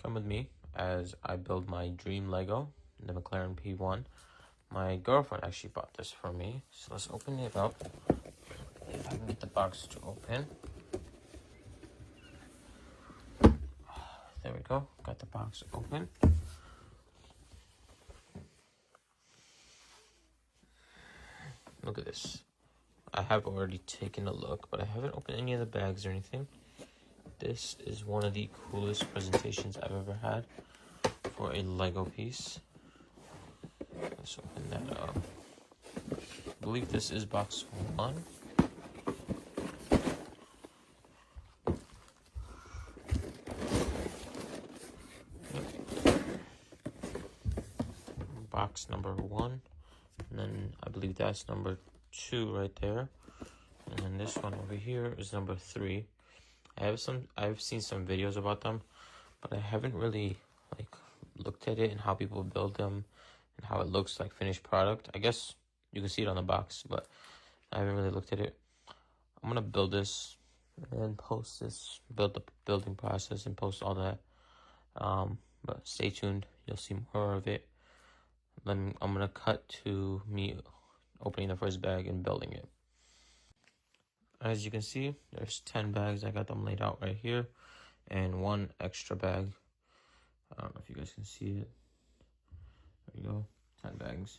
Come with me as I build my dream Lego, the McLaren P1. My girlfriend actually bought this for me, so let's open it up. If I can get the box to open. There we go, got the box open. Look at this. I have already taken a look, but I haven't opened any of the bags or anything. This is one of the coolest presentations I've ever had for a Lego piece. Let's open that up. I believe this is box 1. Box number 1, and then I believe that's number 2 right there, and then this one over here is number 3. I've seen some videos about them, but I haven't really looked at it and how people build them and how it looks like finished product. I guess you can see it on the box, but I haven't really looked at it. I'm gonna build this and post this, build the building process and post all that. But stay tuned, you'll see more of it. Then I'm gonna cut to me opening the first bag and building it. As you can see, there's 10 bags. I got them laid out right here, and 1 extra bag. I don't know if you guys can see it. There you go, 10 bags.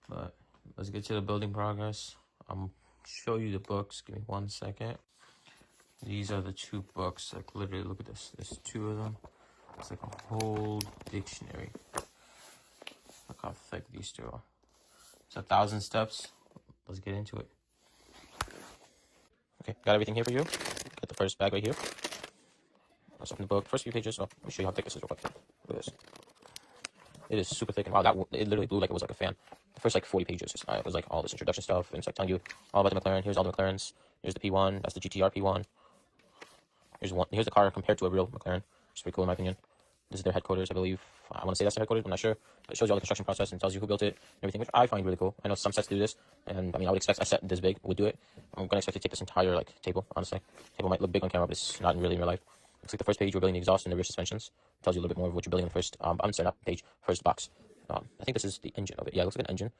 But let's get to the building progress. I'm show you the books. Give me 1 second. These are the 2 books. Like literally, look at this. There's 2 of them. It's like a whole dictionary. Look how thick these 2 are. It's 1,000 steps. Let's get into it. Okay, got everything here for you. Got the first bag right here. Let's open the book. First few pages. Oh, let me show you how thick this is real quick. Look at this. It is super thick, and wow, it literally blew like it was like a fan. The first 40 pages it was like all this introduction stuff, and it's like telling you all about the McLaren. Here's all the McLarens. Here's the P1. That's the GTR P1. Here's the car compared to a real McLaren. It's pretty cool in my opinion. This is their headquarters, I believe. I want to say that's their headquarters, I'm not sure. But it shows you all the construction process and tells you who built it and everything, which I find really cool. I know some sets do this, and I mean, I would expect a set this big would do it. I'm going to expect to take this entire table, honestly. Table might look big on camera, but it's not really in real life. Looks like the first page, we're building the exhaust and the rear suspensions. It tells you a little bit more of what you're building in the first, I'm sorry, not page, first box. I think this is the engine of it. Yeah, it looks like an engine.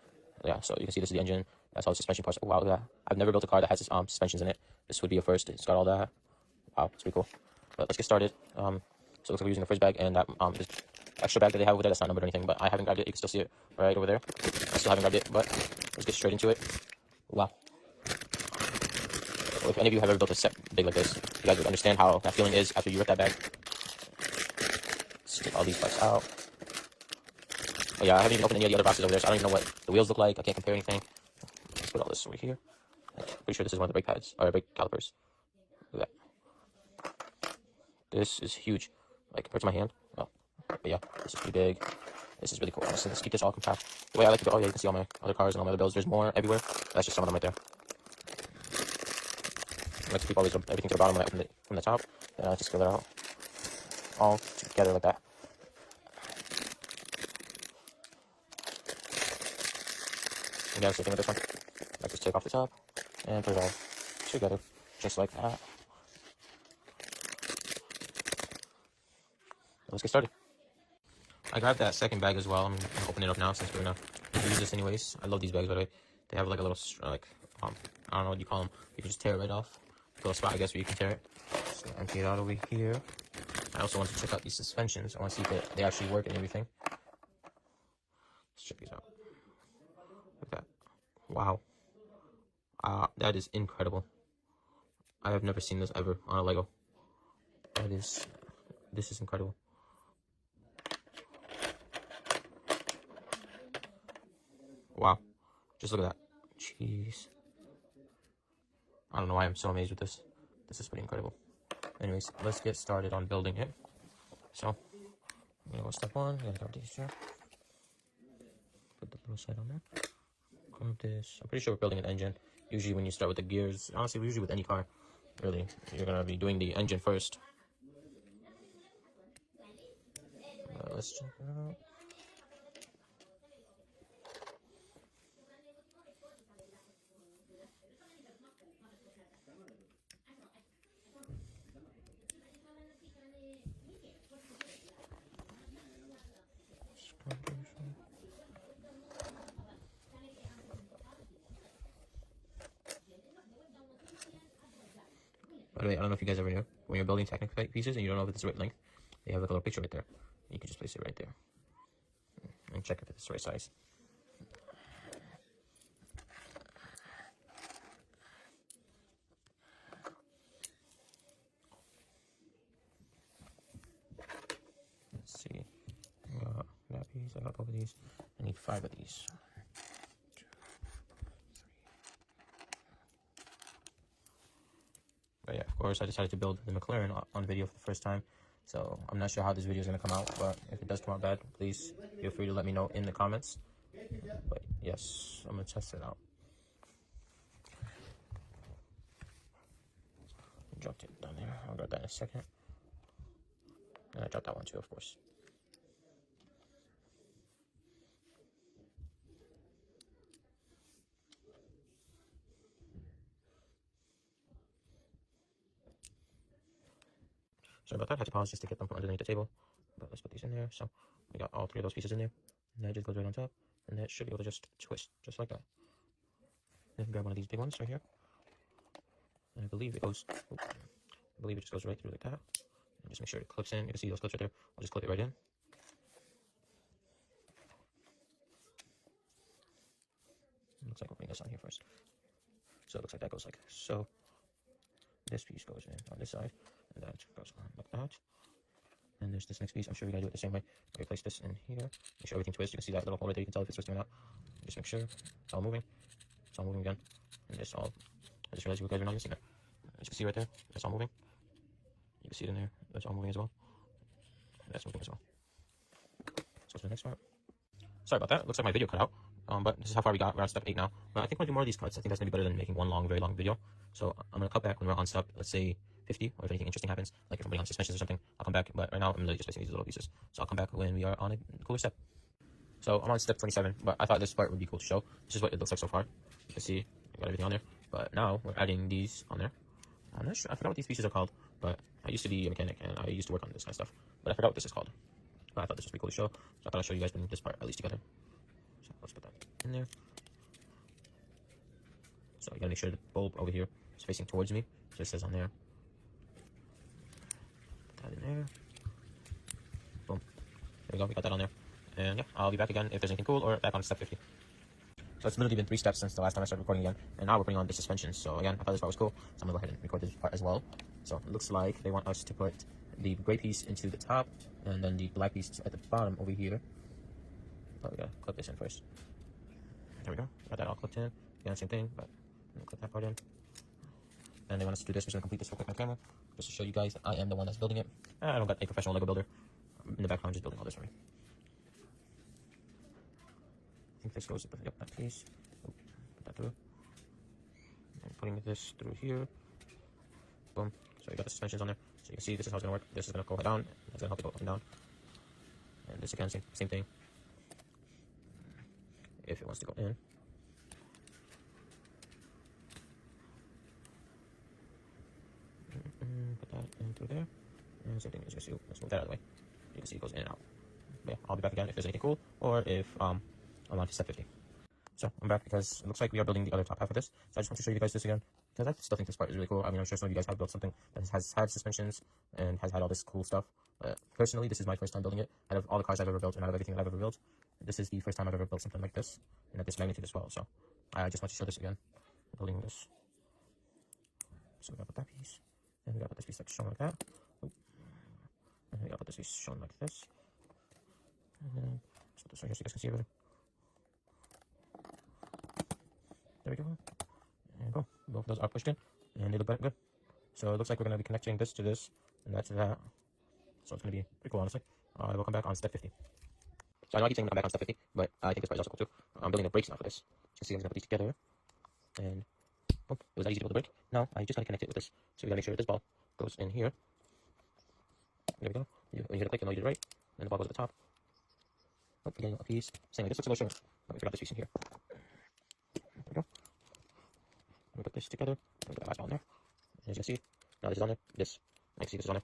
Yeah, so you can see this is the engine. That's all the suspension parts. Oh, wow, yeah. I've never built a car that has suspensions in it. This would be a first. It's got all that. Wow, it's pretty cool. But let's get started. So it looks like we're using the first bag, and that this extra bag that they have over there, that's not numbered or anything, but I haven't grabbed it. You can still see it right over there. I still haven't grabbed it, but let's get straight into it. Wow. If any of you have ever built a set big like this, you guys would understand how that feeling is after you rip that bag. Let's get all these parts out. Oh yeah, I haven't even opened any of the other boxes over there, so I don't even know what the wheels look like. I can't compare anything. Let's put all this over here. I'm pretty sure this is one of the brake pads, or brake calipers. Look at that. This is huge, like compared to my hand. Oh, but yeah, this is pretty big. This is really cool. Honestly, let's keep this all compact. The way I like to go, oh yeah, you can see all my other cars and all my other builds. There's more everywhere. That's just some of them right there. I like to keep all these, everything to the bottom from the top. And I like to scale it out all together like that. Again, same thing with this one. I just take off the top and put it all together, just like that. Let's get started. I grabbed that second bag as well. I'm gonna open it up now since we're gonna use this anyways. I love these bags, by the way. They have like a little I don't know what you call them. You can just tear it right off. A little spot, I guess, where you can tear it. So empty it out over here. I also want to check out these suspensions. I want to see if they actually work and everything. Let's check these out. Look at that. Wow. That is incredible. I have never seen this ever on a Lego. This is incredible. Wow. Just look at that. Jeez. I don't know why I'm so amazed with this. This is pretty incredible. Anyways, let's get started on building it. So, I'm gonna go step 1. I'm gonna grab these here. Put the little side on there. Grab this. I'm pretty sure we're building an engine. Usually when you start with the gears, honestly, usually with any car, really, you're gonna be doing the engine first. Let's check it out. way, I don't know if you guys ever knew, when you're building Technic pieces and you don't know if it's the right length, they have like a little picture right there. You can just place it right there and check if it's the right size. Let's see. I got that piece. I got both of these. I need 5 of these. 2, 3. But yeah, of course, I decided to build the McLaren on video for the first time. So I'm not sure how this video is going to come out, but if it does come out bad, please feel free to let me know in the comments. But yes, I'm going to test it out. Dropped it down there. I'll grab that in a second. And I dropped that one too, of course. Sorry about that. I had to pause just to get them from underneath the table. But let's put these in there. So we got all 3 of those pieces in there. And that just goes right on top. And that should be able to just twist, just like that. Then grab one of these big ones right here. And I believe it goes, I believe it just goes right through like that. And just make sure it clips in. You can see those clips right there. I'll just clip it right in. Looks like we're putting this on here first. So it looks like that goes like so. This piece goes in on this side, and that goes on like that. And there's this next piece. I'm sure we gotta do it the same way. We place this in here. Make sure everything twists. You can see that little hole right there. You can tell if it's twisting or not. Just make sure it's all moving. It's all moving again. And this all. I just realized you guys are not even seeing it. As you can see right there, it's all moving. You can see it in there. That's all moving as well. That's moving as well. So to the next part. Sorry about that. Looks like my video cut out. But this is how far we got. We're on step 8 now. But I think we'll do more of these cuts. I think that's gonna be better than making one long, very long video. So I'm gonna cut back when we're on step, let's say 50, or if anything interesting happens, like if I'm putting on suspensions or something, I'll come back. But right now I'm literally just placing these little pieces. So I'll come back when we are on a cooler step. So I'm on step 27, but I thought this part would be cool to show. This is what it looks like so far. You can see I got everything on there. But now we're adding these on there. I'm not sure. I forgot what these pieces are called. But I used to be a mechanic and I used to work on this kind of stuff. But I forgot what this is called. But I thought this would be cool to show. So I thought I'd show you guys putting this part at least together. So let's put that in there. So you gotta make sure the bulb over here is facing towards me. So it says on there. Put that in there. Boom. There we go. We got that on there. And yeah, I'll be back again if there's anything cool, or back on step 50. So it's literally been 3 steps since the last time I started recording again. And now we're putting on the suspensions. So again, I thought this part was cool. So I'm gonna go ahead and record this part as well. So it looks like they want us to put the gray piece into the top and then the black piece at the bottom over here. But we gotta clip this in first. There we go. Got that all clipped in. Again, same thing, but I'm gonna clip that part in. And they want us to do this. We're just gonna complete this real quick on camera, just to show you guys that I am the one that's building it. I don't got a professional Lego builder in the background, just building all this for me. I think this goes with that piece. Oh, put that through. And putting this through here. Boom. So you got the suspensions on there. So you can see this is how it's gonna work. This is gonna go down. That's gonna help it go up and down. And this again, same thing. If it wants to go in. Put that in through there. And same thing, as you can see, let's move that out of the way. You can see it goes in and out. But yeah, I'll be back again if there's anything cool, or if I'm on to step 50. So I'm back because it looks like we are building the other top half of this. So I just want to show you guys this again, because I still think this part is really cool. I mean, I'm sure some of you guys have built something that has had suspensions and has had all this cool stuff. Personally, this is my first time building it. Out of all the cars I've ever built and out of everything that I've ever built, this is the first time I've ever built something like this, and at this magnitude as well. So I just want to show this again, building this. So we gotta put that piece, and we gotta put this piece like shown like that. Oop. And we gotta put this piece shown like this. And then let's put this right here so you guys can see it better. There we go. And boom. Both of those are pushed in, and they look good. So it looks like we're gonna be connecting this to this, and that to that. So it's gonna be pretty cool, honestly. I will come back on step 50. So I know I keep saying I'm come back on step 50, but I think this part is also cool too. I'm building the brakes now for this. You can see I'm gonna put these together, and boom, it was that easy to build the brake. Now I just gotta connect it with this. So we gotta make sure that this ball goes in here. There we go. When you hit a click, you know you did it right. And the ball goes at the top. Oh, again, a piece. Same like this looks a little short, but we forgot this piece in here. There we go. We put this together. We put that last ball in there. As you can see, now this is on there. This, you can see this is on there.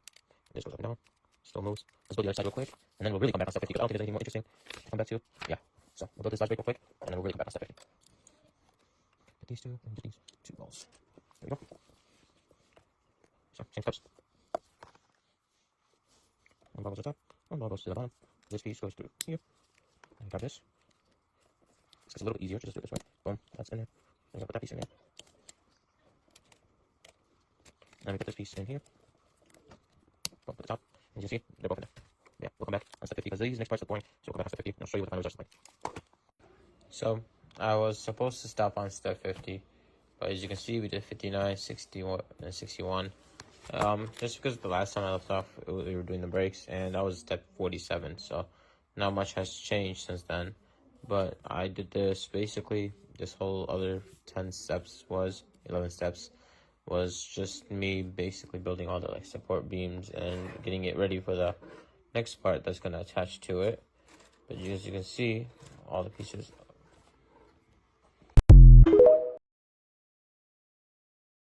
This goes up and down. Still moves. Let's build the other side real quick, and then we'll really come back on step 50 because I don't think there's anything more interesting to come back to. Yeah. So we'll build this last break real quick, and then we'll really come back on step 50. Get these two, and get these 2 balls. There we go. So, same steps. One ball goes to the top, one ball goes to the bottom. This piece goes through here. And grab this. It's a little easier to just do it this way. Boom, that's in there. Then you put that piece in there. Then we put this piece in here. Boom, put the top. And you see, they're both in there. Yeah, we'll come back on step 50 because these next parts are boring. So we'll come back on step 50 and I'll show you what the final results are like. So I was supposed to stop on step 50, but as you can see, we did 59, 61, and 61. Just because the last time I left off, we were doing the breaks, and that was step 47. So not much has changed since then. But I did this basically. This whole other 11 steps was just me basically building all the like support beams and getting it ready for the next part that's gonna attach to it. But as you can see, all the pieces